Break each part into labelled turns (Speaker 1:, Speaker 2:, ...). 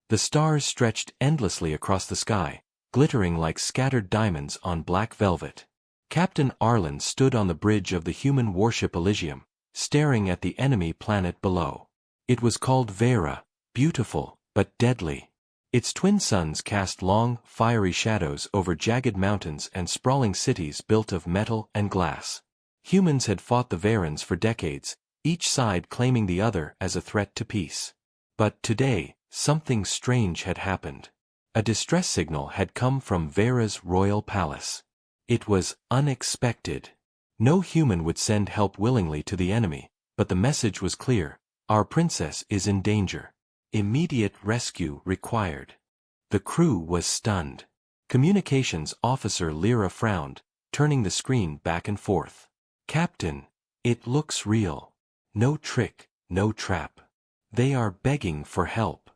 Speaker 1: The stars stretched endlessly across the sky, glittering like scattered diamonds on black velvet. Captain Arlen stood on the bridge of the human warship Elysium, staring at the enemy planet below. It was called Vera, beautiful, but deadly. Its twin suns cast long, fiery shadows over jagged mountains and sprawling cities built of metal and glass. Humans had fought the Verans for decades, each side claiming the other as a threat to peace. But today, something strange had happened. A distress signal had come from Vera's royal palace. It was unexpected. No human would send help willingly to the enemy, but the message was clear: our princess is in danger. Immediate rescue required. The crew was stunned. Communications Officer Lyra frowned, turning the screen back and forth. Captain, it looks real. No trick, no trap. They are begging for help.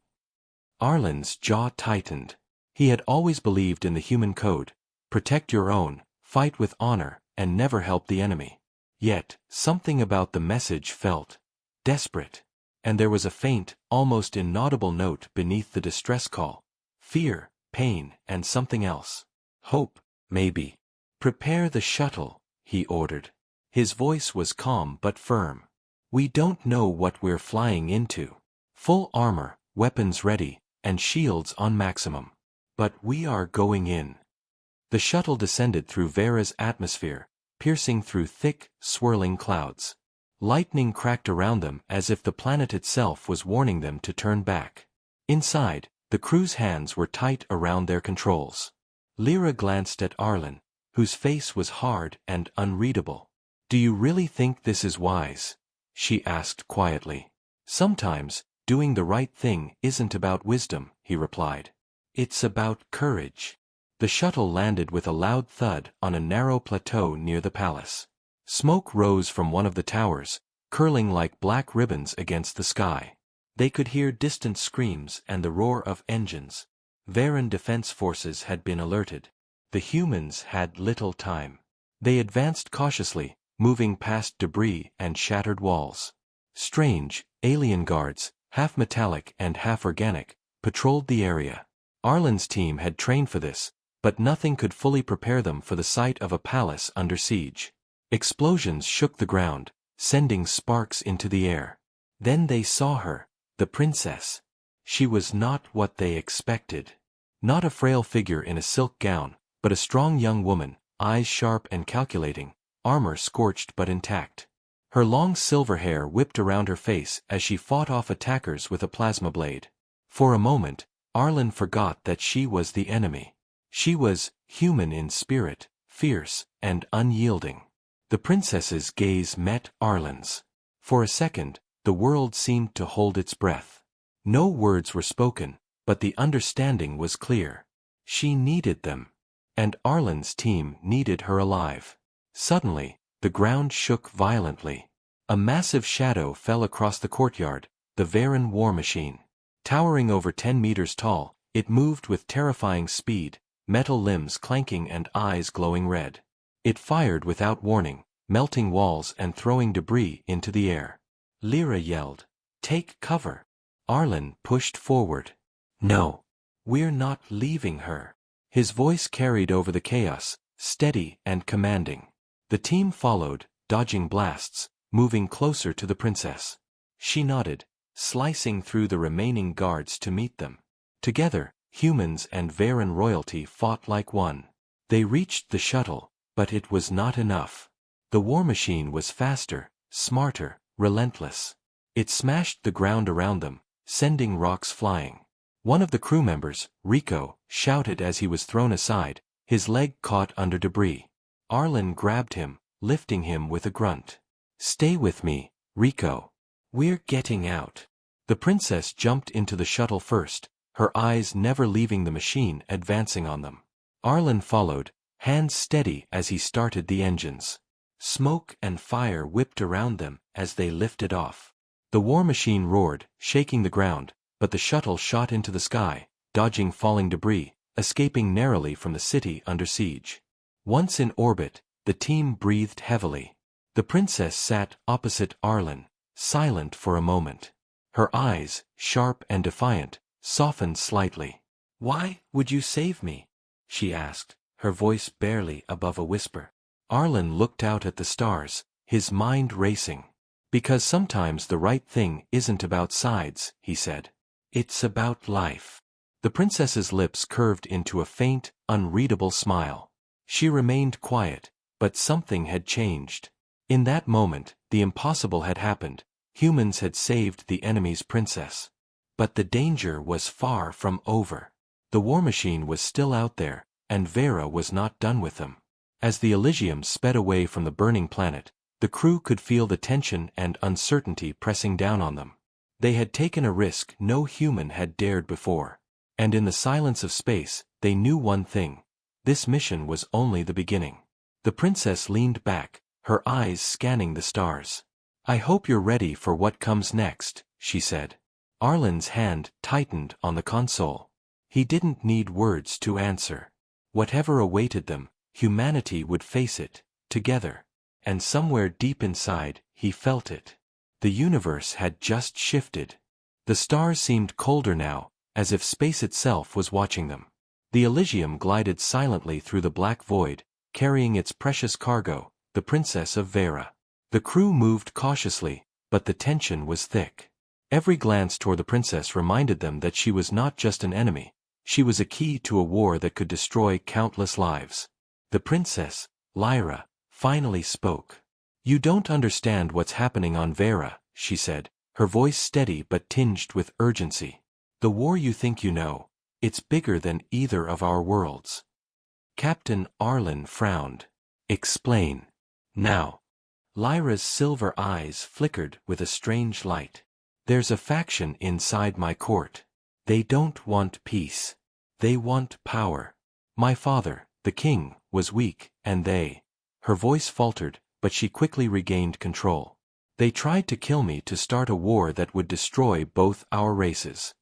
Speaker 1: Arlen's jaw tightened. He had always believed in the human code: protect your own, fight with honor, and never help the enemy. Yet, something about the message felt desperate. And there was a faint, almost inaudible note beneath the distress call. Fear, pain, and something else. Hope, maybe. Prepare the shuttle, he ordered. His voice was calm but firm. We don't know what we're flying into. Full armor, weapons ready, and shields on maximum. But we are going in. The shuttle descended through Vera's atmosphere, piercing through thick, swirling clouds. Lightning cracked around them as if the planet itself was warning them to turn back. Inside, the crew's hands were tight around their controls. Lyra glanced at Arlen, whose face was hard and unreadable. Do you really think this is wise? She asked quietly. Sometimes, doing the right thing isn't about wisdom, he replied. It's about courage. The shuttle landed with a loud thud on a narrow plateau near the palace. Smoke rose from one of the towers, curling like black ribbons against the sky. They could hear distant screams and the roar of engines. Veran defense forces had been alerted. The humans had little time. They advanced cautiously, moving past debris and shattered walls. Strange, alien guards, half metallic and half organic, patrolled the area. Arlen's team had trained for this, but nothing could fully prepare them for the sight of a palace under siege. Explosions shook the ground, sending sparks into the air. Then they saw her, the princess. She was not what they expected. Not a frail figure in a silk gown, but a strong young woman, eyes sharp and calculating, armor scorched but intact. Her long silver hair whipped around her face as she fought off attackers with a plasma blade. For a moment, Arlen forgot that she was the enemy. She was human in spirit, fierce and unyielding. The princess's gaze met Arlen's. For a second, the world seemed to hold its breath. No words were spoken, but the understanding was clear. She needed them. And Arlen's team needed her alive. Suddenly, the ground shook violently. A massive shadow fell across the courtyard, the Veran war machine. Towering over 10 meters tall, it moved with terrifying speed, metal limbs clanking and eyes glowing red. It fired without warning, melting walls and throwing debris into the air. Lyra yelled, "Take cover." Arlen pushed forward. "No. We're not leaving her." His voice carried over the chaos, steady and commanding. The team followed, dodging blasts, moving closer to the princess. She nodded, slicing through the remaining guards to meet them. Together, humans and Veran royalty fought like one. They reached the shuttle, but it was not enough. The war machine was faster, smarter, relentless. It smashed the ground around them, sending rocks flying. One of the crew members, Rico, shouted as he was thrown aside, his leg caught under debris. Arlen grabbed him, lifting him with a grunt. "Stay with me, Rico. We're getting out." The princess jumped into the shuttle first, her eyes never leaving the machine advancing on them. Arlen followed, hands steady as he started the engines. Smoke and fire whipped around them as they lifted off. The war machine roared, shaking the ground, but the shuttle shot into the sky, dodging falling debris, escaping narrowly from the city under siege. Once in orbit, the team breathed heavily. The princess sat opposite Arlen, silent for a moment. Her eyes, sharp and defiant, softened slightly. "Why would you save me?" she asked, her voice barely above a whisper. Arlen looked out at the stars, his mind racing. "Because sometimes the right thing isn't about sides," he said. "It's about life." The princess's lips curved into a faint, unreadable smile. She remained quiet, but something had changed. In that moment, the impossible had happened. Humans had saved the enemy's princess. But the danger was far from over. The war machine was still out there, and Vera was not done with them. As the Elysium sped away from the burning planet, the crew could feel the tension and uncertainty pressing down on them. They had taken a risk no human had dared before. And in the silence of space, they knew one thing. This mission was only the beginning. The princess leaned back, her eyes scanning the stars. "I hope you're ready for what comes next," she said. Arlen's hand tightened on the console. He didn't need words to answer. Whatever awaited them, humanity would face it, together. And somewhere deep inside, he felt it. The universe had just shifted. The stars seemed colder now, as if space itself was watching them. The Elysium glided silently through the black void, carrying its precious cargo, the Princess of Vera. The crew moved cautiously, but the tension was thick. Every glance toward the princess reminded them that she was not just an enemy, she was a key to a war that could destroy countless lives. The princess, Lyra, finally spoke. "You don't understand what's happening on Vera," she said, her voice steady but tinged with urgency. "The war you think you know, it's bigger than either of our worlds." Captain Arlen frowned. "Explain. Now." Lyra's silver eyes flickered with a strange light. "There's a faction inside my court. They don't want peace. They want power. My father, the king, was weak, and they—" Her voice faltered, but she quickly regained control. "They tried to kill me to start a war that would destroy both our races."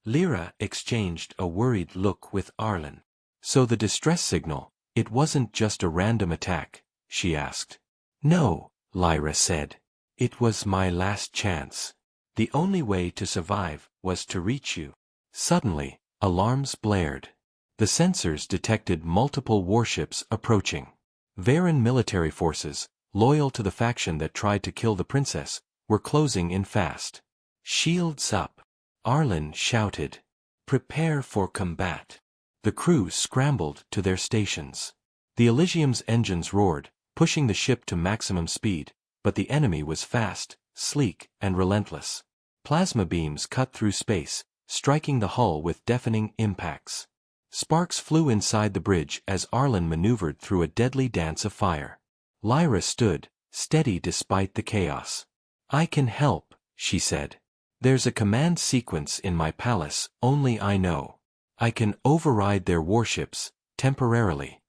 Speaker 1: Lyra exchanged a worried look with Arlen. "So the distress signal, it wasn't just a random attack?" she asked. "No," Lyra said. "It was my last chance. The only way to survive was to reach you." Suddenly, alarms blared. The sensors detected multiple warships approaching. Veran military forces, loyal to the faction that tried to kill the princess, were closing in fast. "Shields up!" Arlen shouted. "Prepare for combat." The crew scrambled to their stations. The Elysium's engines roared, pushing the ship to maximum speed, but the enemy was fast, sleek, and relentless. Plasma beams cut through space, striking the hull with deafening impacts. Sparks flew inside the bridge as Arlen maneuvered through a deadly dance of fire. Lyra stood, steady despite the chaos. "I can help," she said. "There's a command sequence in my palace only I know. I can override their warships, temporarily."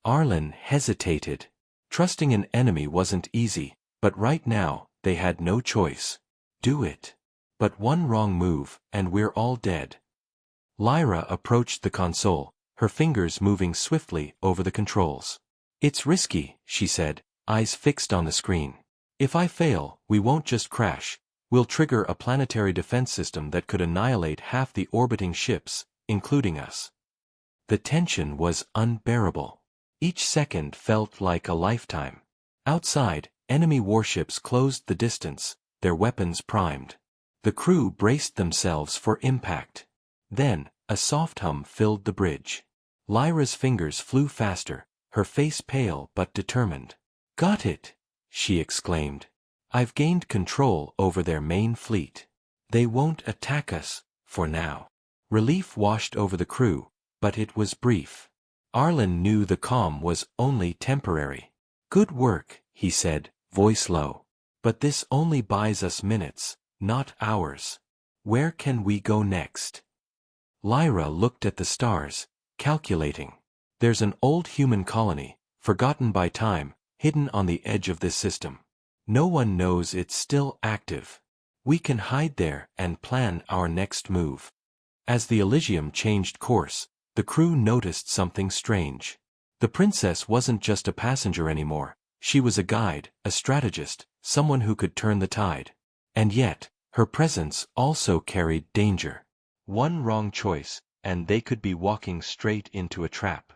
Speaker 1: Arlen hesitated. Trusting an enemy wasn't easy, but right now, they had no choice. "Do it. But one wrong move, and we're all dead." Lyra approached the console, her fingers moving swiftly over the controls. "It's risky," she said, eyes fixed on the screen. "If I fail, we won't just crash. We'll trigger a planetary defense system that could annihilate half the orbiting ships, including us." The tension was unbearable. Each second felt like a lifetime. Outside, enemy warships closed the distance, their weapons primed. The crew braced themselves for impact. Then, a soft hum filled the bridge. Lyra's fingers flew faster, her face pale but determined. "Got it!" she exclaimed. "I've gained control over their main fleet. They won't attack us, for now." Relief washed over the crew, but it was brief. Arlen knew the calm was only temporary. "Good work," he said, voice low. "But this only buys us minutes, not hours. Where can we go next?" Lyra looked at the stars, calculating. "There's an old human colony, forgotten by time, hidden on the edge of this system. No one knows it's still active. We can hide there and plan our next move." As the Elysium changed course, the crew noticed something strange. The princess wasn't just a passenger anymore, she was a guide, a strategist, someone who could turn the tide. And yet, her presence also carried danger. One wrong choice, and they could be walking straight into a trap.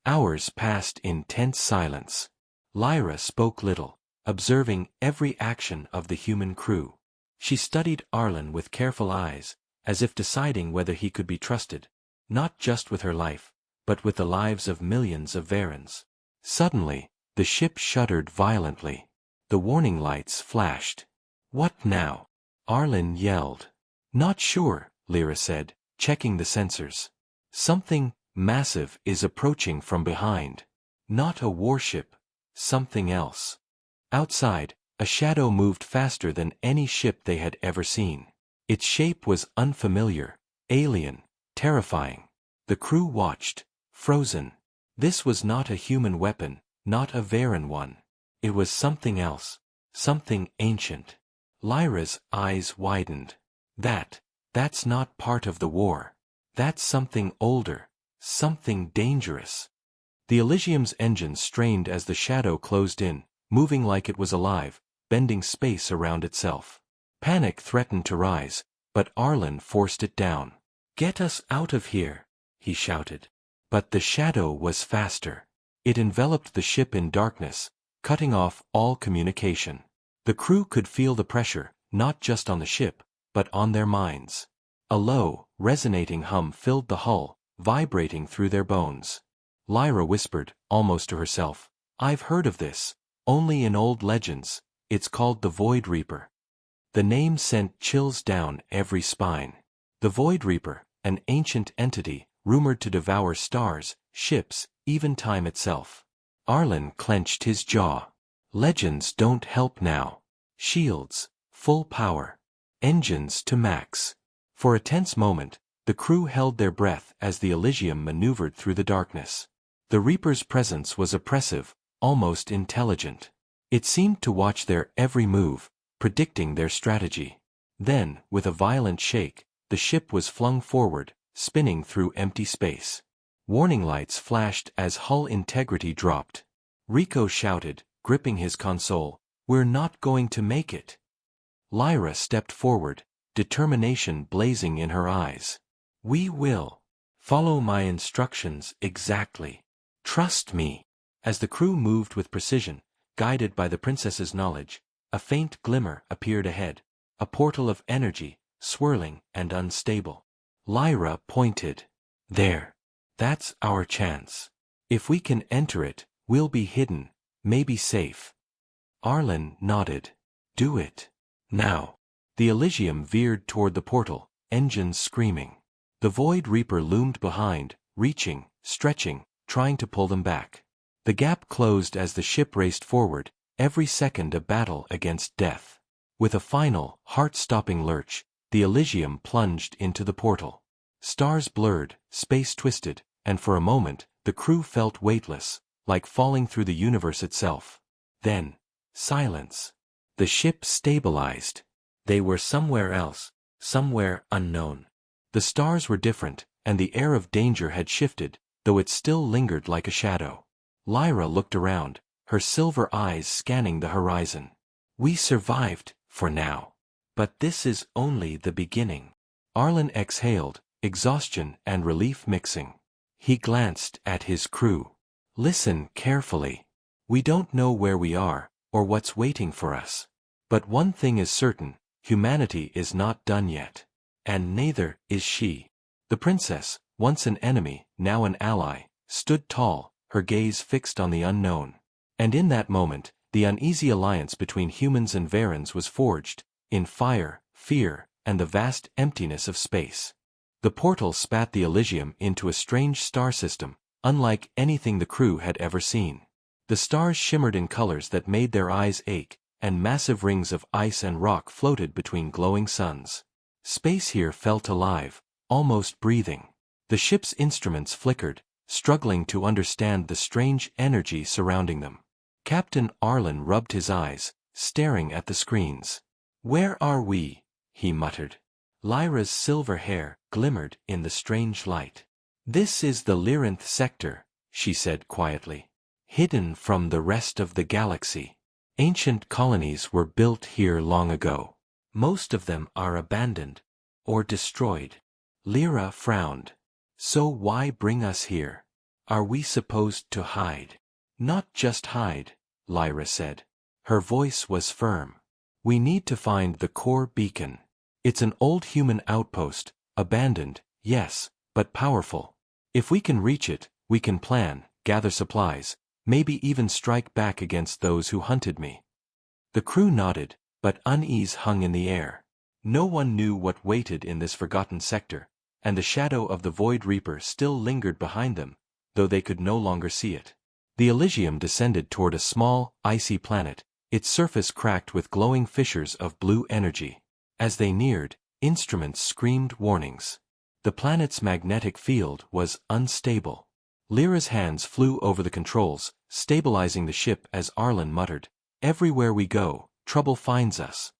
Speaker 1: Hours passed in tense silence. Lyra spoke little, observing every action of the human crew. She studied Arlen with careful eyes, as if deciding whether he could be trusted, not just with her life, but with the lives of millions of Varens. Suddenly, the ship shuddered violently. The warning lights flashed. "What now?" Arlen yelled. "Not sure," Lyra said, checking the sensors. "Something massive is approaching from behind. Not a warship, something else." Outside, a shadow moved faster than any ship they had ever seen. Its shape was unfamiliar, alien, terrifying. The crew watched, frozen. This was not a human weapon, not a Varen one. It was something else, something ancient. Lyra's eyes widened. That's not part of the war. That's something older, something dangerous. The Elysium's engines strained as the shadow closed in, moving like it was alive, bending space around itself. Panic threatened to rise, but Arlen forced it down. "Get us out of here," he shouted. But the shadow was faster. It enveloped the ship in darkness, cutting off all communication. The crew could feel the pressure, not just on the ship, but on their minds. A low, resonating hum filled the hull, vibrating through their bones. Lyra whispered, almost to herself, "I've heard of this, only in old legends. It's called the Void Reaper." The name sent chills down every spine. The Void Reaper, an ancient entity, rumored to devour stars, ships, even time itself. Arlen clenched his jaw. Legends don't help now. Shields, full power. Engines to max. For a tense moment, the crew held their breath as the Elysium maneuvered through the darkness. The Reaper's presence was oppressive, almost intelligent. It seemed to watch their every move, predicting their strategy. Then, with a violent shake, the ship was flung forward, spinning through empty space. Warning lights flashed as hull integrity dropped. Rico shouted, gripping his console, "We're not going to make it." Lyra stepped forward, determination blazing in her eyes. "We will. Follow my instructions exactly. Trust me." As the crew moved with precision, guided by the princess's knowledge, a faint glimmer appeared ahead, a portal of energy, swirling and unstable. Lyra pointed. "There. That's our chance. If we can enter it, we'll be hidden, maybe safe." Arlen nodded. "Do it. Now." The Elysium veered toward the portal, engines screaming. The Void Reaper loomed behind, reaching, stretching, trying to pull them back. The gap closed as the ship raced forward, every second a battle against death. With a final, heart-stopping lurch, the Elysium plunged into the portal. Stars blurred, space twisted, and for a moment, the crew felt weightless, like falling through the universe itself. Then, silence. The ship stabilized. They were somewhere else, somewhere unknown. The stars were different, and the air of danger had shifted, though it still lingered like a shadow. Lyra looked around, her silver eyes scanning the horizon. "We survived, for now. But this is only the beginning." Arlen exhaled, exhaustion and relief mixing. He glanced at his crew. "Listen carefully. We don't know where we are, or what's waiting for us. But one thing is certain, humanity is not done yet. And neither is she." The princess, once an enemy, now an ally, stood tall, her gaze fixed on the unknown. And in that moment, the uneasy alliance between humans and Varens was forged, in fire, fear, and the vast emptiness of space. The portal spat the Elysium into a strange star system, unlike anything the crew had ever seen. The stars shimmered in colors that made their eyes ache, and massive rings of ice and rock floated between glowing suns. Space here felt alive, almost breathing. The ship's instruments flickered, struggling to understand the strange energy surrounding them. Captain Arlen rubbed his eyes, staring at the screens. "Where are we?" he muttered. Lyra's silver hair glimmered in the strange light. "This is the Lyranth sector," she said quietly. "Hidden from the rest of the galaxy. Ancient colonies were built here long ago. Most of them are abandoned or destroyed. Lyra frowned. So why bring us here? Are we supposed to hide? Not just hide, Lyra said. Her voice was firm. We need to find the core beacon. It's an old human outpost, abandoned, yes, but powerful. If we can reach it, we can plan, gather supplies, maybe even strike back against those who hunted me. The crew nodded, but unease hung in the air. No one knew what waited in this forgotten sector, and the shadow of the Void Reaper still lingered behind them, though they could no longer see it. The Elysium descended toward a small, icy planet, its surface cracked with glowing fissures of blue energy. As they neared, instruments screamed warnings. The planet's magnetic field was unstable. Lyra's hands flew over the controls, stabilizing the ship as Arlen muttered, "Everywhere we go, trouble finds us."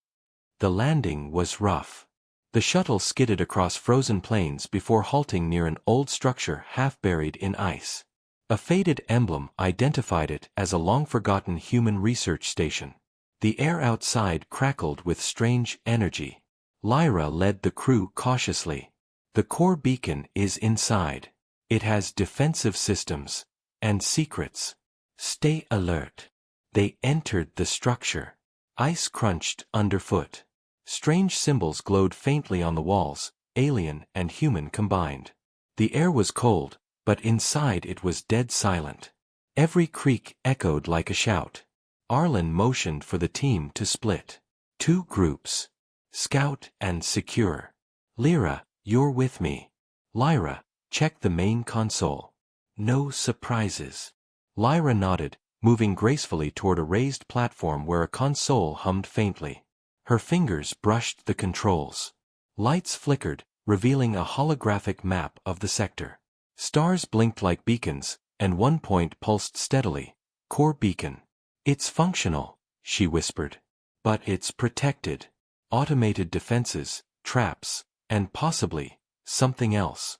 Speaker 1: The landing was rough. The shuttle skidded across frozen plains before halting near an old structure half buried in ice. A faded emblem identified it as a long-forgotten human research station. The air outside crackled with strange energy. Lyra led the crew cautiously. The core beacon is inside. It has defensive systems and secrets. Stay alert. They entered the structure. Ice crunched underfoot. Strange symbols glowed faintly on the walls, alien and human combined. The air was cold, but inside it was dead silent. Every creak echoed like a shout. Arlen motioned for the team to split. 2 groups. Scout and Secure. Lyra, you're with me. Lyra, check the main console. No surprises. Lyra nodded, moving gracefully toward a raised platform where a console hummed faintly. Her fingers brushed the controls. Lights flickered, revealing a holographic map of the sector. Stars blinked like beacons, and one point pulsed steadily. Core beacon. It's functional, she whispered. But it's protected. Automated defenses, traps, and possibly something else.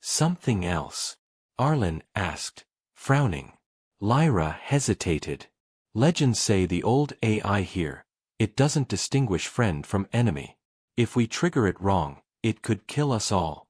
Speaker 1: Something else? Arlen asked, frowning. Lyra hesitated. Legends say the old AI here, it doesn't distinguish friend from enemy. If we trigger it wrong, it could kill us all.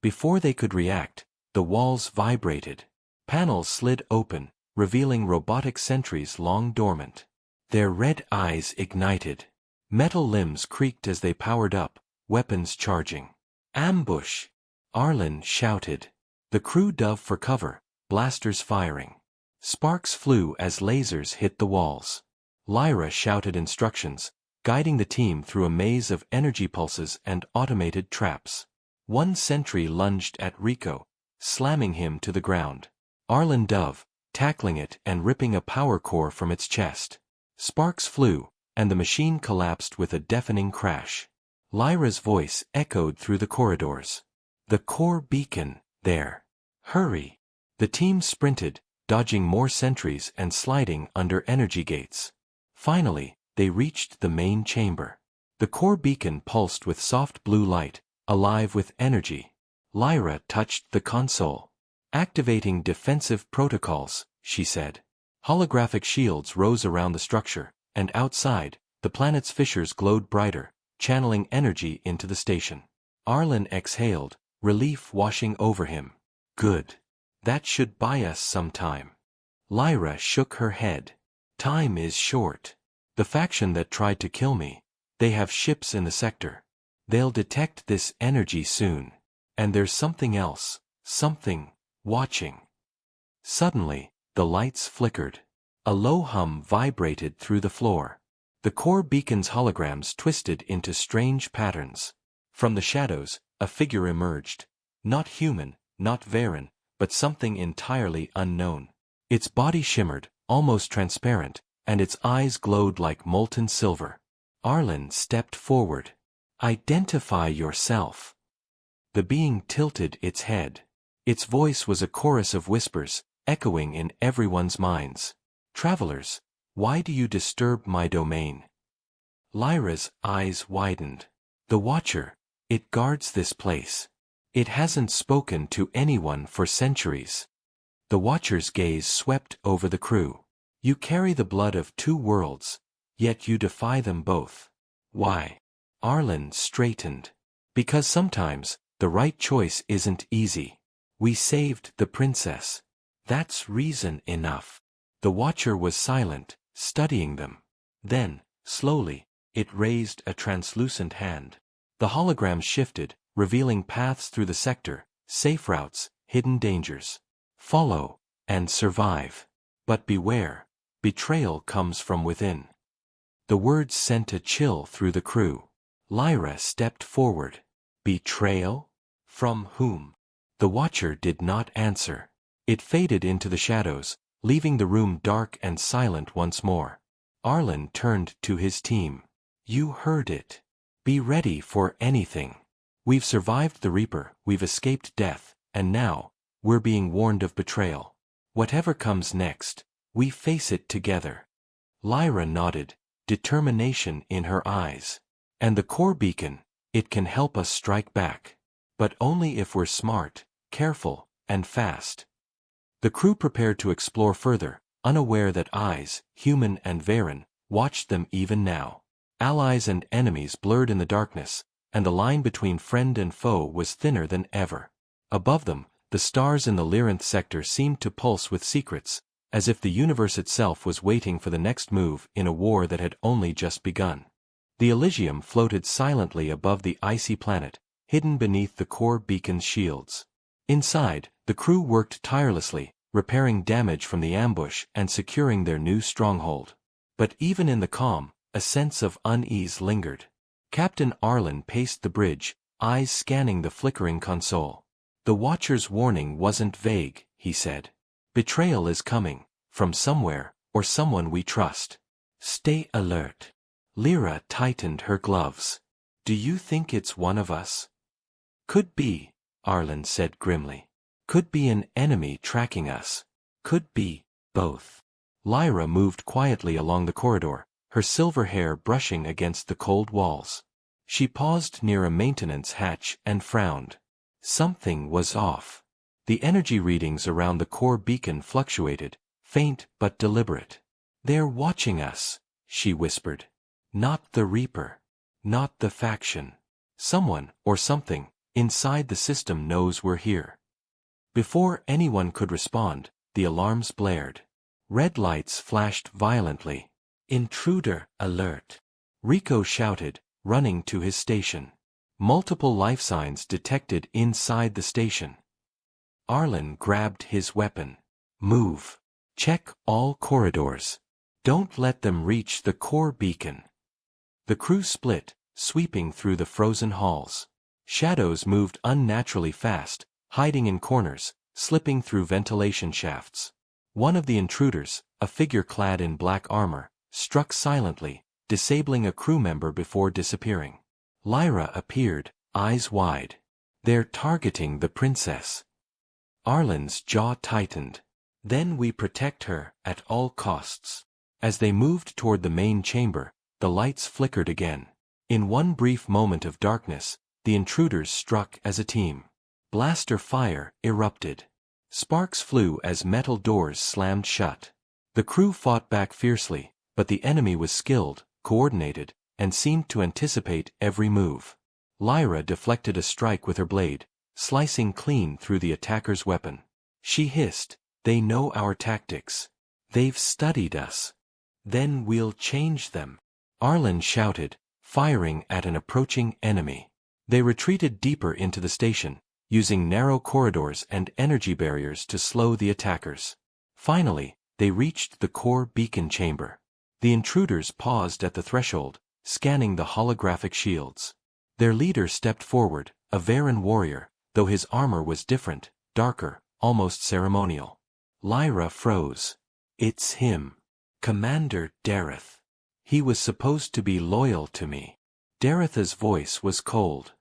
Speaker 1: Before they could react, the walls vibrated. Panels slid open, revealing robotic sentries long dormant. Their red eyes ignited. Metal limbs creaked as they powered up, weapons charging. Ambush! Arlen shouted. The crew dove for cover, blasters firing. Sparks flew as lasers hit the walls. Lyra shouted instructions, guiding the team through a maze of energy pulses and automated traps. One sentry lunged at Rico, slamming him to the ground. Arlen dove, tackling it and ripping a power core from its chest. Sparks flew, and the machine collapsed with a deafening crash. Lyra's voice echoed through the corridors. The core beacon, there. Hurry! The team sprinted, dodging more sentries and sliding under energy gates. Finally, they reached the main chamber. The core beacon pulsed with soft blue light, alive with energy. Lyra touched the console. Activating defensive protocols, she said. Holographic shields rose around the structure, and outside, the planet's fissures glowed brighter, channeling energy into the station. Arlen exhaled, relief washing over him. Good. That should buy us some time. Lyra shook her head. Time is short. The faction that tried to kill me, they have ships in the sector. They'll detect this energy soon. And there's something else, something, watching. Suddenly, the lights flickered. A low hum vibrated through the floor. The core beacon's holograms twisted into strange patterns. From the shadows, a figure emerged. Not human, not Varen, but something entirely unknown. Its body shimmered, almost transparent, and its eyes glowed like molten silver. Arlen stepped forward. Identify yourself. The being tilted its head. Its voice was a chorus of whispers, echoing in everyone's minds. Travelers, why do you disturb my domain? Lyra's eyes widened. The Watcher, it guards this place. It hasn't spoken to anyone for centuries. The Watcher's gaze swept over the crew. You carry the blood of 2 worlds, yet you defy them both. Why? Arlen straightened. Because sometimes, the right choice isn't easy. We saved the princess. That's reason enough. The Watcher was silent, studying them. Then, slowly, it raised a translucent hand. The holograms shifted, revealing paths through the sector, safe routes, hidden dangers. Follow, and survive. But beware, betrayal comes from within. The words sent a chill through the crew. Lyra stepped forward. Betrayal? From whom? The Watcher did not answer. It faded into the shadows, leaving the room dark and silent once more. Arlen turned to his team. You heard it. Be ready for anything. We've survived the Reaper, we've escaped death, and now, we're being warned of betrayal. Whatever comes next, we face it together. Lyra nodded, determination in her eyes. And the core beacon, it can help us strike back. But only if we're smart, careful, and fast. The crew prepared to explore further, unaware that eyes, human and Varen, watched them even now. Allies and enemies blurred in the darkness, and the line between friend and foe was thinner than ever. Above them, the stars in the Lyranth sector seemed to pulse with secrets, as if the universe itself was waiting for the next move in a war that had only just begun. The Elysium floated silently above the icy planet, hidden beneath the core beacon's shields. Inside, the crew worked tirelessly, repairing damage from the ambush and securing their new stronghold. But even in the calm, a sense of unease lingered. Captain Arlen paced the bridge, eyes scanning the flickering console. The Watcher's warning wasn't vague, he said. Betrayal is coming, from somewhere, or someone we trust. Stay alert. Lyra tightened her gloves. Do you think it's one of us? Could be, Arlen said grimly. Could be an enemy tracking us. Could be both. Lyra moved quietly along the corridor, her silver hair brushing against the cold walls. She paused near a maintenance hatch and frowned. Something was off. The energy readings around the core beacon fluctuated, faint but deliberate. They're watching us, she whispered. Not the Reaper. Not the faction. Someone, or something, inside the system knows we're here. Before anyone could respond, the alarms blared. Red lights flashed violently. Intruder alert. Rico shouted, running to his station. Multiple life signs detected inside the station. Arlen grabbed his weapon. Move. Check all corridors. Don't let them reach the core beacon. The crew split, sweeping through the frozen halls. Shadows moved unnaturally fast, hiding in corners, slipping through ventilation shafts. One of the intruders, a figure clad in black armor, struck silently, disabling a crew member before disappearing. Lyra appeared, eyes wide. They're targeting the princess. Arlen's jaw tightened. Then we protect her, at all costs. As they moved toward the main chamber, the lights flickered again. In one brief moment of darkness, the intruders struck as a team. Blaster fire erupted. Sparks flew as metal doors slammed shut. The crew fought back fiercely, but the enemy was skilled, coordinated, and seemed to anticipate every move. Lyra deflected a strike with her blade, slicing clean through the attacker's weapon. She hissed, "They know our tactics. They've studied us. Then we'll change them." Arlen shouted, firing at an approaching enemy. They retreated deeper into the station, using narrow corridors and energy barriers to slow the attackers. Finally, they reached the core beacon chamber. The intruders paused at the threshold, scanning the holographic shields. Their leader stepped forward, a Varen warrior, though his armor was different, darker, almost ceremonial. Lyra froze. It's him. Commander Dareth. He was supposed to be loyal to me. Dareth's voice was cold.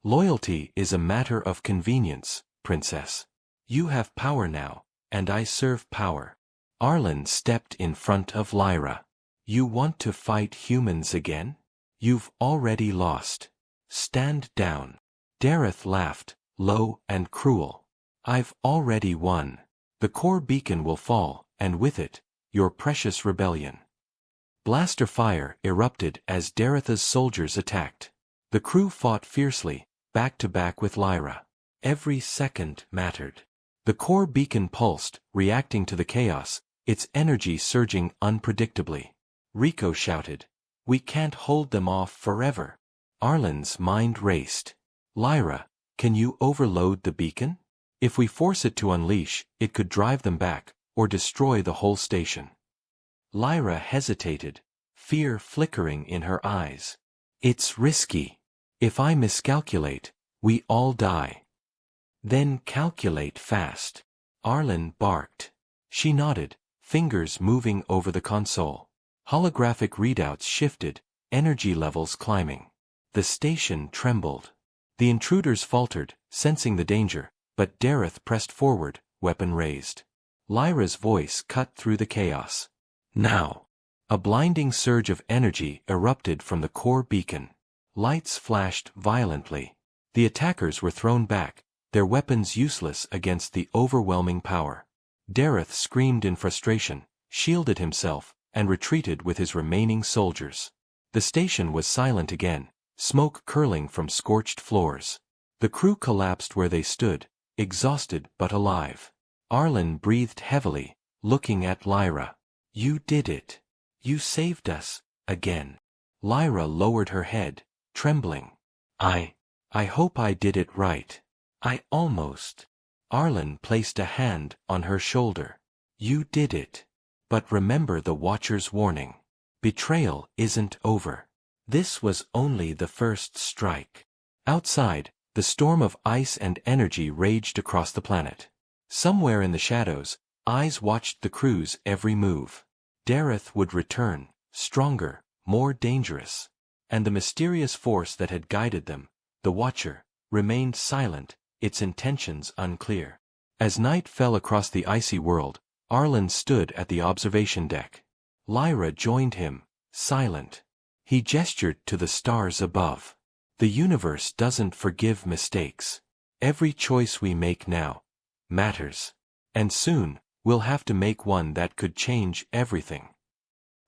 Speaker 1: Loyalty is a matter of convenience, princess. You have power now, and I serve power. Arlen stepped in front of Lyra. You want to fight humans again? You've already lost. Stand down. Dareth laughed, low and cruel. I've already won. The core beacon will fall, and with it, your precious rebellion. Blaster fire erupted as Dareth's soldiers attacked. The crew fought fiercely, back to back with Lyra. Every second mattered. The core beacon pulsed, reacting to the chaos, its energy surging unpredictably. Rico shouted, "We can't hold them off forever." Arlen's mind raced. "Lyra, can you overload the beacon? If we force it to unleash, it could drive them back, or destroy the whole station." Lyra hesitated, fear flickering in her eyes. "It's risky. If I miscalculate, we all die." "Then calculate fast," Arlen barked. She nodded, fingers moving over the console. Holographic readouts shifted, energy levels climbing. The station trembled. The intruders faltered, sensing the danger, but Dareth pressed forward, weapon raised. Lyra's voice cut through the chaos. "Now!" A blinding surge of energy erupted from the core beacon. Lights flashed violently. The attackers were thrown back, their weapons useless against the overwhelming power. Dareth screamed in frustration, shielded himself, and retreated with his remaining soldiers. The station was silent again, smoke curling from scorched floors. The crew collapsed where they stood, exhausted but alive. Arlen breathed heavily, looking at Lyra. "You did it. You saved us, again." Lyra lowered her head, trembling. I hope I did it right. I almost." Arlen placed a hand on her shoulder. "You did it. But remember the Watcher's warning. Betrayal isn't over. This was only the first strike." Outside, the storm of ice and energy raged across the planet. Somewhere in the shadows, eyes watched the crew's every move. Dareth would return, stronger, more dangerous. And the mysterious force that had guided them, the Watcher, remained silent, its intentions unclear. As night fell across the icy world, Arlen stood at the observation deck. Lyra joined him, silent. He gestured to the stars above. "The universe doesn't forgive mistakes. Every choice we make now matters. And soon, we'll have to make one that could change everything."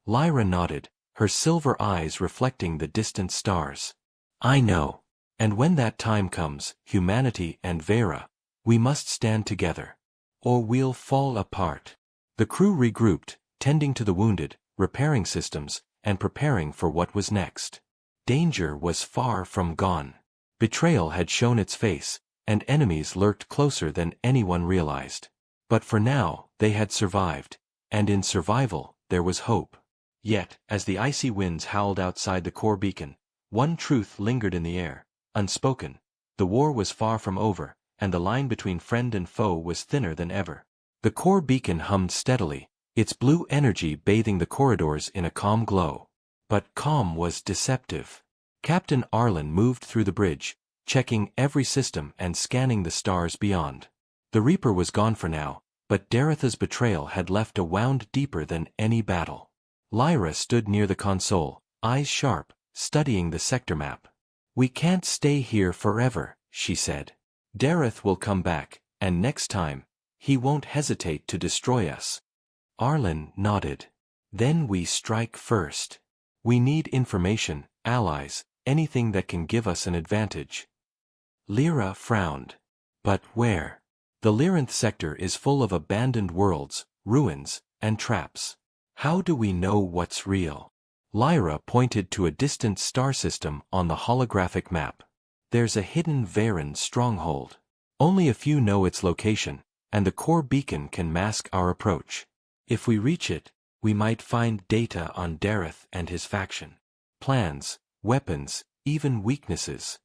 Speaker 1: Lyra nodded, her silver eyes reflecting the distant stars. "I know. And when that time comes, humanity and Vera, we must stand together. Or we'll fall apart." The crew regrouped, tending to the wounded, repairing systems, and preparing for what was next. Danger was far from gone. Betrayal had shown its face, and enemies lurked closer than anyone realized. But for now, they had survived, and in survival, there was hope. Yet, as the icy winds howled outside the core beacon, one truth lingered in the air, unspoken. The war was far from over, and the line between friend and foe was thinner than ever. The core beacon hummed steadily, its blue energy bathing the corridors in a calm glow. But calm was deceptive. Captain Arlen moved through the bridge, checking every system and scanning the stars beyond. The Reaper was gone for now, but Dareth's betrayal had left a wound deeper than any battle. Lyra stood near the console, eyes sharp, studying the sector map. "We can't stay here forever," she said. "Dareth will come back, and next time, he won't hesitate to destroy us." Arlen nodded. "Then we strike first. We need information, allies, anything that can give us an advantage." Lyra frowned. "But where? The Lyranth sector is full of abandoned worlds, ruins, and traps. How do we know what's real?" Lyra pointed to a distant star system on the holographic map. "There's a hidden Varen stronghold. Only a few know its location, and the core beacon can mask our approach. If we reach it, we might find data on Dareth and his faction. Plans, weapons, even weaknesses."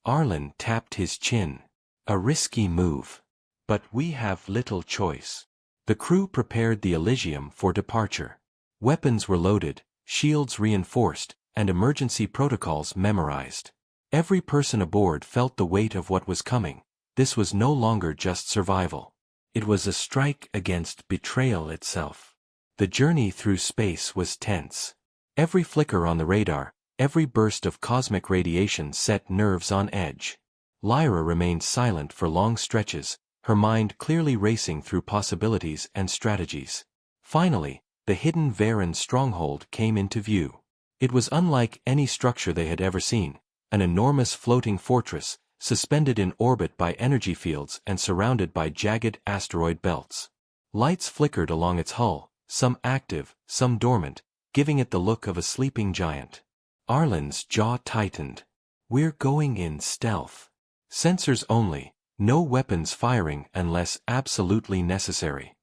Speaker 1: Arlen tapped his chin. "A risky move. But we have little choice." The crew prepared the Elysium for departure. Weapons were loaded, shields reinforced, and emergency protocols memorized. Every person aboard felt the weight of what was coming. This was no longer just survival. It was a strike against betrayal itself. The journey through space was tense. Every flicker on the radar, every burst of cosmic radiation set nerves on edge. Lyra remained silent for long stretches, her mind clearly racing through possibilities and strategies. Finally, the hidden Varen stronghold came into view. It was unlike any structure they had ever seen, an enormous floating fortress, suspended in orbit by energy fields and surrounded by jagged asteroid belts. Lights flickered along its hull, some active, some dormant, giving it the look of a sleeping giant. Arlen's jaw tightened. "We're going in stealth. Sensors only, no weapons firing unless absolutely necessary."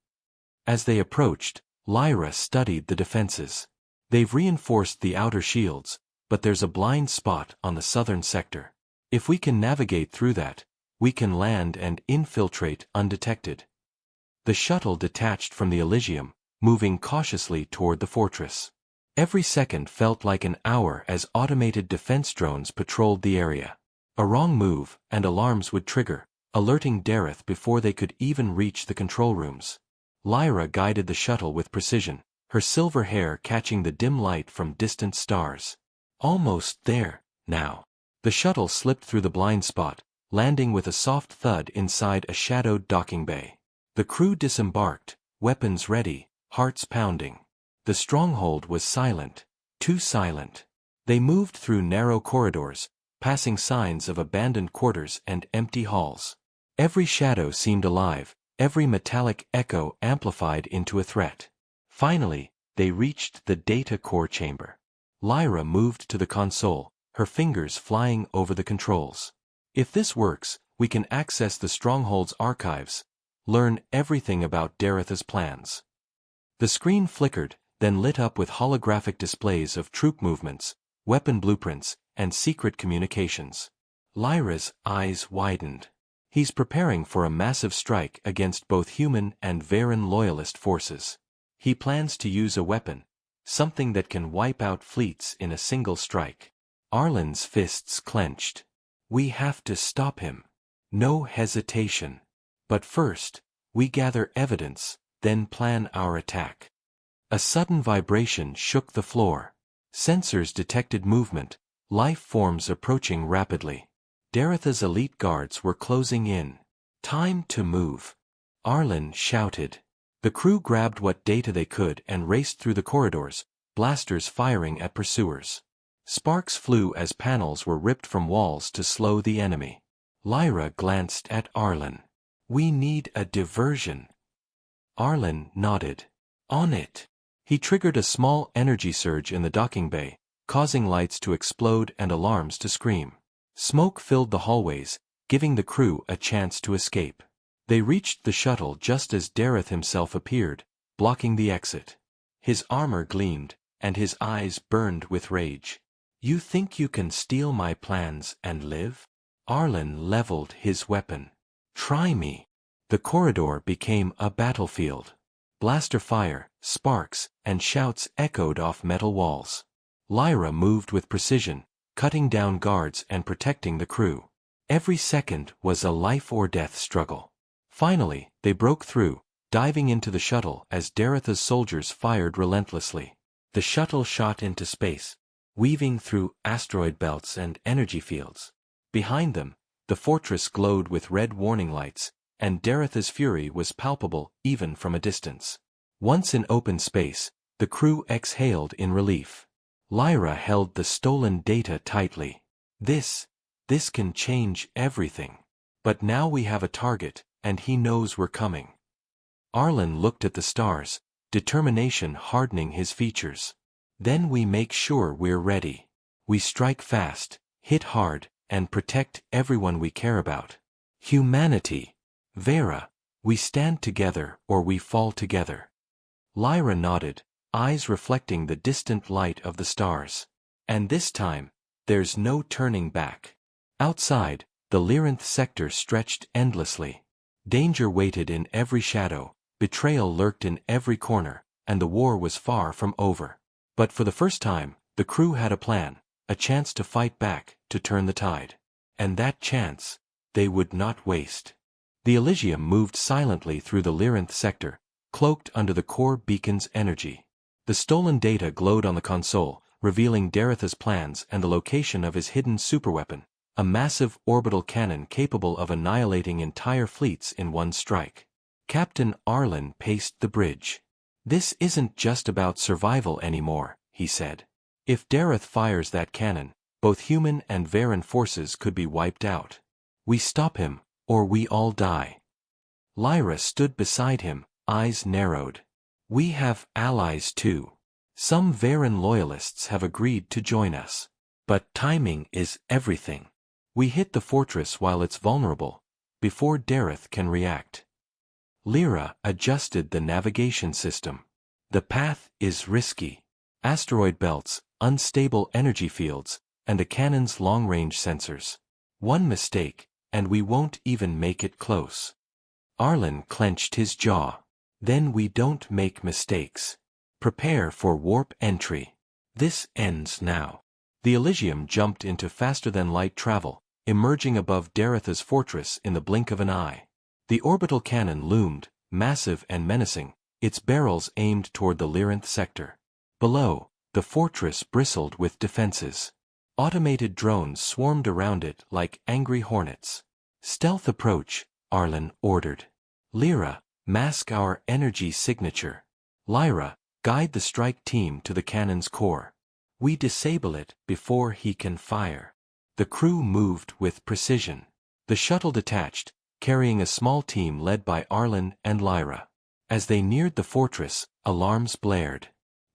Speaker 1: As they approached, Lyra studied the defenses. "They've reinforced the outer shields, but there's a blind spot on the southern sector. If we can navigate through that, we can land and infiltrate undetected." The shuttle detached from the Elysium, moving cautiously toward the fortress. Every second felt like an hour as automated defense drones patrolled the area. A wrong move, and alarms would trigger, alerting Dareth before they could even reach the control rooms. Lyra guided the shuttle with precision, her silver hair catching the dim light from distant stars. Almost there, now. The shuttle slipped through the blind spot, landing with a soft thud inside a shadowed docking bay. The crew disembarked, weapons ready, hearts pounding. The stronghold was silent, too silent. They moved through narrow corridors, passing signs of abandoned quarters and empty halls. Every shadow seemed alive, every metallic echo amplified into a threat. Finally, they reached the data core chamber. Lyra moved to the console, her fingers flying over the controls. "If this works, we can access the stronghold's archives, learn everything about Dareth's plans." The screen flickered, then lit up with holographic displays of troop movements, weapon blueprints, and secret communications. Lyra's eyes widened. He's preparing for a massive strike against both human and Varen loyalist forces. He plans to use a weapon, something that can wipe out fleets in a single strike. Arlen's fists clenched. "We have to stop him. No hesitation. But first, we gather evidence, then plan our attack." A sudden vibration shook the floor. Sensors detected movement, life forms approaching rapidly. Dareth's elite guards were closing in. "Time to move," Arlen shouted. The crew grabbed what data they could and raced through the corridors, blasters firing at pursuers. Sparks flew as panels were ripped from walls to slow the enemy. Lyra glanced at Arlen. "We need a diversion." Arlen nodded. "On it." He triggered a small energy surge in the docking bay, causing lights to explode and alarms to scream. Smoke filled the hallways, giving the crew a chance to escape. They reached the shuttle just as Dareth himself appeared, blocking the exit. His armor gleamed, and his eyes burned with rage. "You think you can steal my plans and live?" Arlen leveled his weapon. "Try me." The corridor became a battlefield. Blaster fire, sparks, and shouts echoed off metal walls. Lyra moved with precision, cutting down guards and protecting the crew. Every second was a life-or-death struggle. Finally, they broke through, diving into the shuttle as Dareth's soldiers fired relentlessly. The shuttle shot into space, weaving through asteroid belts and energy fields. Behind them, the fortress glowed with red warning lights, and Dareth's fury was palpable even from a distance. Once in open space, the crew exhaled in relief. Lyra held the stolen data tightly. This can change everything. But now we have a target, and he knows we're coming." Arlen looked at the stars, determination hardening his features. "Then we make sure we're ready. We strike fast, hit hard, and protect everyone we care about. Humanity. Vera, we stand together or we fall together." Lyra nodded, eyes reflecting the distant light of the stars. "And this time, there's no turning back." Outside, the Lyranth sector stretched endlessly. Danger waited in every shadow, betrayal lurked in every corner, and the war was far from over. But for the first time, the crew had a plan, a chance to fight back, to turn the tide. And that chance, they would not waste. The Elysium moved silently through the Lyranth sector, cloaked under the core beacon's energy. The stolen data glowed on the console, revealing Dareth's plans and the location of his hidden superweapon, a massive orbital cannon capable of annihilating entire fleets in one strike. Captain Arlen paced the bridge. "This isn't just about survival anymore," he said. "If Dareth fires that cannon, both human and Varen forces could be wiped out. We stop him, or we all die. Lyra stood beside him, eyes narrowed. We have allies too. Some Varen loyalists have agreed to join us. But timing is everything. We hit the fortress while it's vulnerable, before Dareth can react. Lyra adjusted the navigation system. The path is risky. Asteroid belts, unstable energy fields, and the cannon's long-range sensors. One mistake, and we won't even make it close. Arlen clenched his jaw. Then we don't make mistakes. Prepare for warp entry. This ends now. The Elysium jumped into faster-than-light travel, emerging above Dareth's fortress in the blink of an eye. The orbital cannon loomed, massive and menacing, its barrels aimed toward the Lyranth sector. Below, the fortress bristled with defenses. Automated drones swarmed around it like angry hornets. Stealth approach, Arlen ordered. Lyra, mask our energy signature. Lyra, guide the strike team to the cannon's core. We disable it before he can fire. The crew moved with precision. The shuttle detached, carrying a small team led by Arlen and Lyra. As they neared the fortress, alarms blared.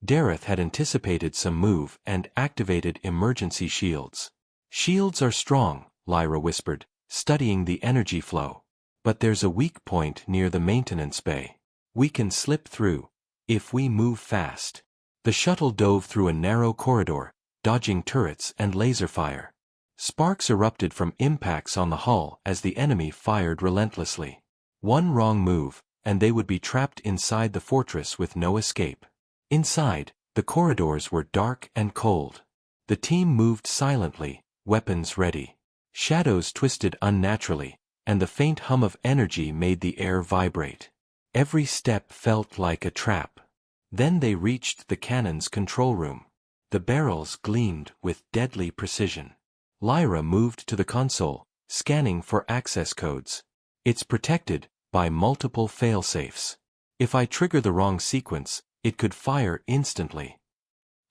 Speaker 1: Dareth had anticipated some move and activated emergency shields. Shields are strong, Lyra whispered, studying the energy flow. But there's a weak point near the maintenance bay. We can slip through, if we move fast. The shuttle dove through a narrow corridor, dodging turrets and laser fire. Sparks erupted from impacts on the hull as the enemy fired relentlessly. One wrong move, and they would be trapped inside the fortress with no escape. Inside, the corridors were dark and cold. The team moved silently, weapons ready. Shadows twisted unnaturally, and the faint hum of energy made the air vibrate. Every step felt like a trap. Then they reached the cannon's control room. The barrels gleamed with deadly precision. Lyra moved to the console, scanning for access codes. It's protected by multiple failsafes. If I trigger the wrong sequence, it could fire instantly.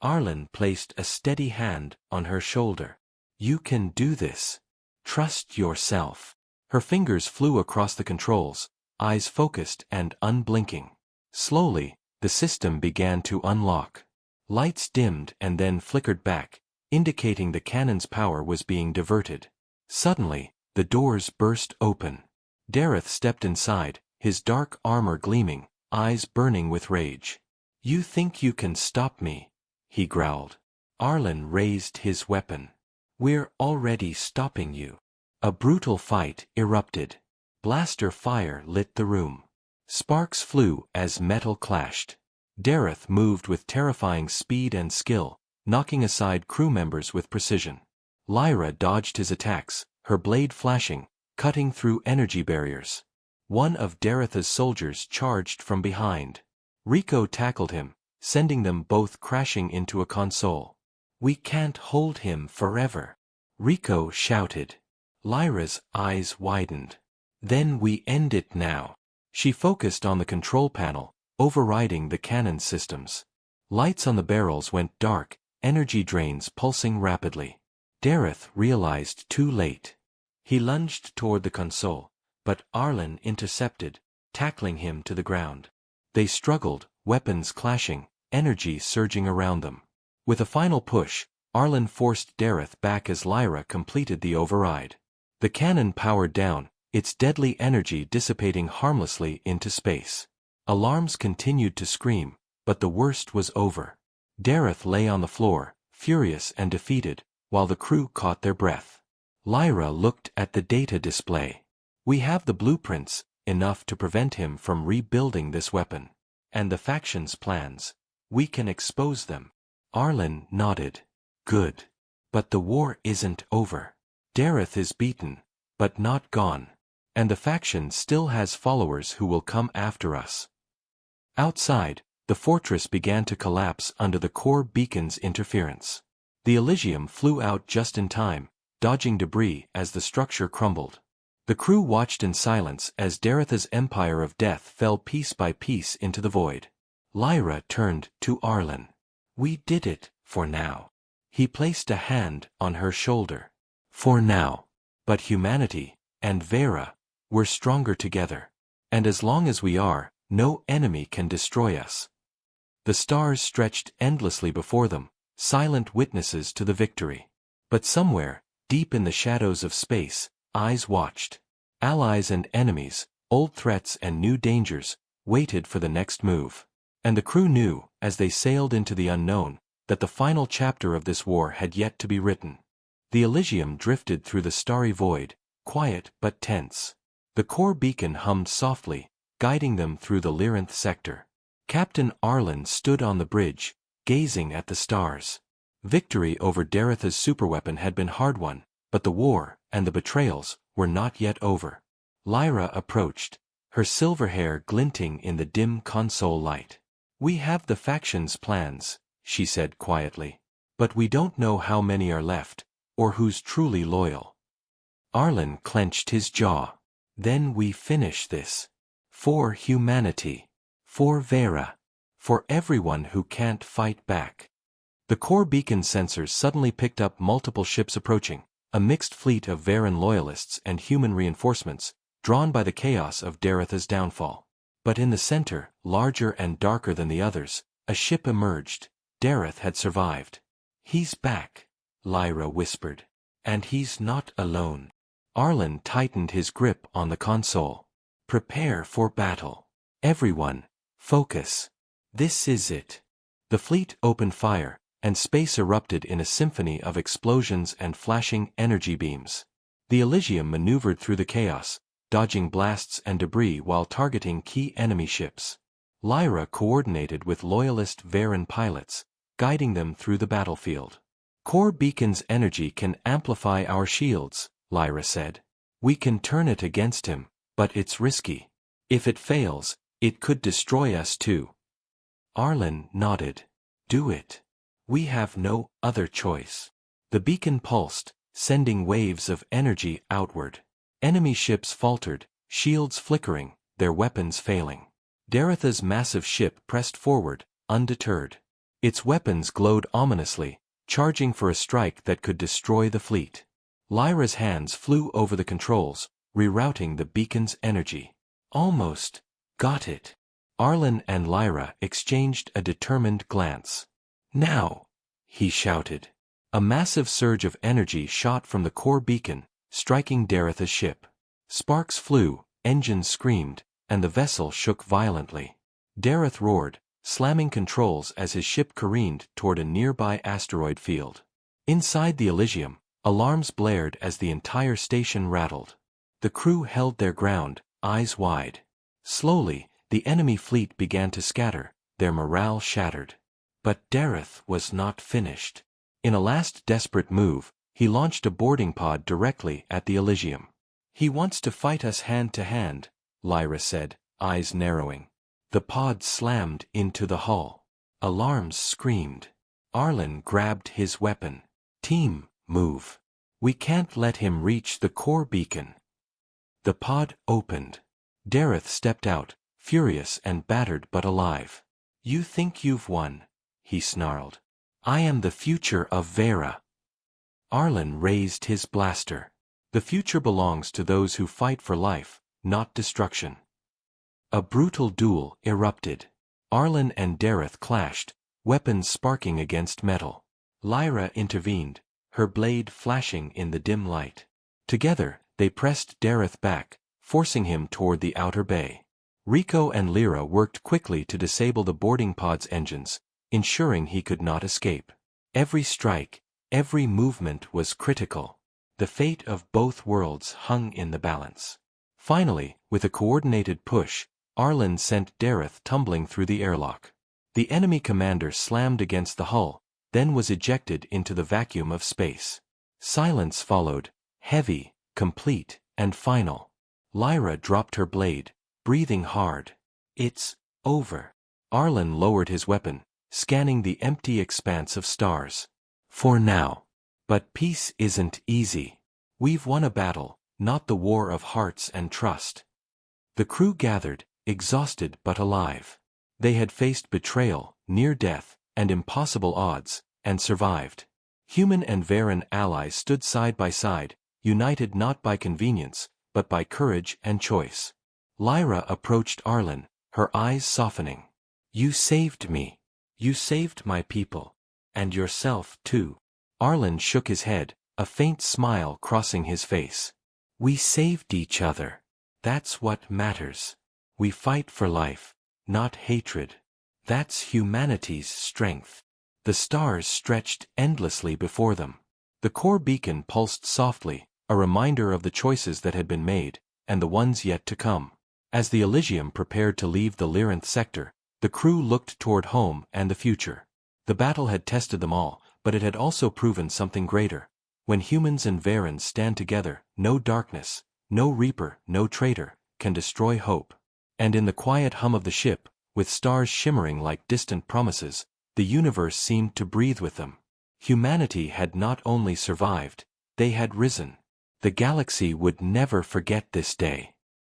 Speaker 1: Arlen placed a steady hand on her shoulder. You can do this. Trust yourself. Her fingers flew across the controls, eyes focused and unblinking. Slowly, the system began to unlock. Lights dimmed and then flickered back, indicating the cannon's power was being diverted. Suddenly, the doors burst open. Dareth stepped inside, his dark armor gleaming, eyes burning with rage. You think you can stop me? He growled. Arlen raised his weapon. We're already stopping you. A brutal fight erupted. Blaster fire lit the room. Sparks flew as metal clashed. Dareth moved with terrifying speed and skill, knocking aside crew members with precision. Lyra dodged his attacks, her blade flashing, cutting through energy barriers. One of Dareth's soldiers charged from behind. Rico tackled him, sending them both crashing into a console. We can't hold him forever, Rico shouted. Lyra's eyes widened. Then we end it now. She focused on the control panel, overriding the cannon systems. Lights on the barrels went dark, energy drains pulsing rapidly. Dareth realized too late. He lunged toward the console, but Arlen intercepted, tackling him to the ground. They struggled, weapons clashing, energy surging around them. With a final push, Arlen forced Dareth back as Lyra completed the override. The cannon powered down, its deadly energy dissipating harmlessly into space. Alarms continued to scream, but the worst was over. Dareth lay on the floor, furious and defeated, while the crew caught their breath. Lyra looked at the data display. We have the blueprints, enough to prevent him from rebuilding this weapon. And the faction's plans. We can expose them. Arlen nodded. Good. But the war isn't over. Dareth is beaten, but not gone. And the faction still has followers who will come after us. Outside, the fortress began to collapse under the core beacon's interference. The Elysium flew out just in time, dodging debris as the structure crumbled. The crew watched in silence as Dareth's empire of death fell piece by piece into the void. Lyra turned to Arlen. We did it, for now. He placed a hand on her shoulder. For now. But humanity, and Vera, we're stronger together. And as long as we are, no enemy can destroy us. The stars stretched endlessly before them, silent witnesses to the victory. But somewhere, deep in the shadows of space, eyes watched. Allies and enemies, old threats and new dangers, waited for the next move. And the crew knew, as they sailed into the unknown, that the final chapter of this war had yet to be written. The Elysium drifted through the starry void, quiet but tense. The core beacon hummed softly, guiding them through the Lyranth sector. Captain Arlen stood on the bridge, gazing at the stars. Victory over Daretha's superweapon had been hard won, but the war, and the betrayals, were not yet over. Lyra approached, her silver hair glinting in the dim console light. "We have the faction's plans," she said quietly. "But we don't know how many are left, or who's truly loyal." Arlen clenched his jaw. "Then we finish this. For humanity. For Vera. For everyone who can't fight back." The core beacon sensors suddenly picked up multiple ships approaching, a mixed fleet of Veran loyalists and human reinforcements, drawn by the chaos of Daretha's downfall. But in the center, larger and darker than the others, a ship emerged. Dareth had survived. "He's back," Lyra whispered. "And he's not alone." Arlen tightened his grip on the console. "Prepare for battle. Everyone, focus. This is it." The fleet opened fire, and space erupted in a symphony of explosions and flashing energy beams. The Elysium maneuvered through the chaos, dodging blasts and debris while targeting key enemy ships. Lyra coordinated with loyalist Veran pilots, guiding them through the battlefield. "Core beacon's energy can amplify our shields," Lyra said. "We can turn it against him, but it's risky. If it fails, it could destroy us too." Arlen nodded. "Do it. We have no other choice." The beacon pulsed, sending waves of energy outward. Enemy ships faltered, shields flickering, their weapons failing. Daretha's massive ship pressed forward, undeterred. Its weapons glowed ominously, charging for a strike that could destroy the fleet. Lyra's hands flew over the controls, rerouting the beacon's energy. "Almost. Got it." Arlen and Lyra exchanged a determined glance. "Now!" he shouted. A massive surge of energy shot from the core beacon, striking Daretha's ship. Sparks flew, engines screamed, and the vessel shook violently. Dareth roared, slamming controls as his ship careened toward a nearby asteroid field. Inside the Elysium, alarms blared as the entire station rattled. The crew held their ground, eyes wide. Slowly, the enemy fleet began to scatter, their morale shattered. But Dareth was not finished. In a last desperate move, he launched a boarding pod directly at the Elysium. "He wants to fight us hand to hand," Lyra said, eyes narrowing. The pod slammed into the hull. Alarms screamed. Arlen grabbed his weapon. "Team, move. We can't let him reach the core beacon." The pod opened. Dareth stepped out, furious and battered but alive. "You think you've won," he snarled. "I am the future of Vera." Arlen raised his blaster. "The future belongs to those who fight for life, not destruction." A brutal duel erupted. Arlen and Dareth clashed, weapons sparking against metal. Lyra intervened, her blade flashing in the dim light. Together, they pressed Dareth back, forcing him toward the outer bay. Rico and Lyra worked quickly to disable the boarding pod's engines, ensuring he could not escape. Every strike, every movement was critical. The fate of both worlds hung in the balance. Finally, with a coordinated push, Arlen sent Dareth tumbling through the airlock. The enemy commander slammed against the hull, then was ejected into the vacuum of space. Silence followed, heavy, complete, and final. Lyra dropped her blade, breathing hard. "It's over." Arlen lowered his weapon, scanning the empty expanse of stars. "For now. But peace isn't easy. We've won a battle, not the war of hearts and trust." The crew gathered, exhausted but alive. They had faced betrayal, near death, and impossible odds, and survived. Human and Veran allies stood side by side, united not by convenience, but by courage and choice. Lyra approached Arlen, her eyes softening. "You saved me. You saved my people. And yourself, too." Arlen shook his head, a faint smile crossing his face. "We saved each other. That's what matters. We fight for life, not hatred. That's humanity's strength." The stars stretched endlessly before them. The core beacon pulsed softly, a reminder of the choices that had been made, and the ones yet to come. As the Elysium prepared to leave the Lyranth sector, the crew looked toward home and the future. The battle had tested them all, but it had also proven something greater. When humans and Varens stand together, no darkness, no reaper, no traitor, can destroy hope. And in the quiet hum of the ship, with stars shimmering like distant promises, the universe seemed to breathe with them. Humanity had not only survived, they had risen. The galaxy would never forget this day.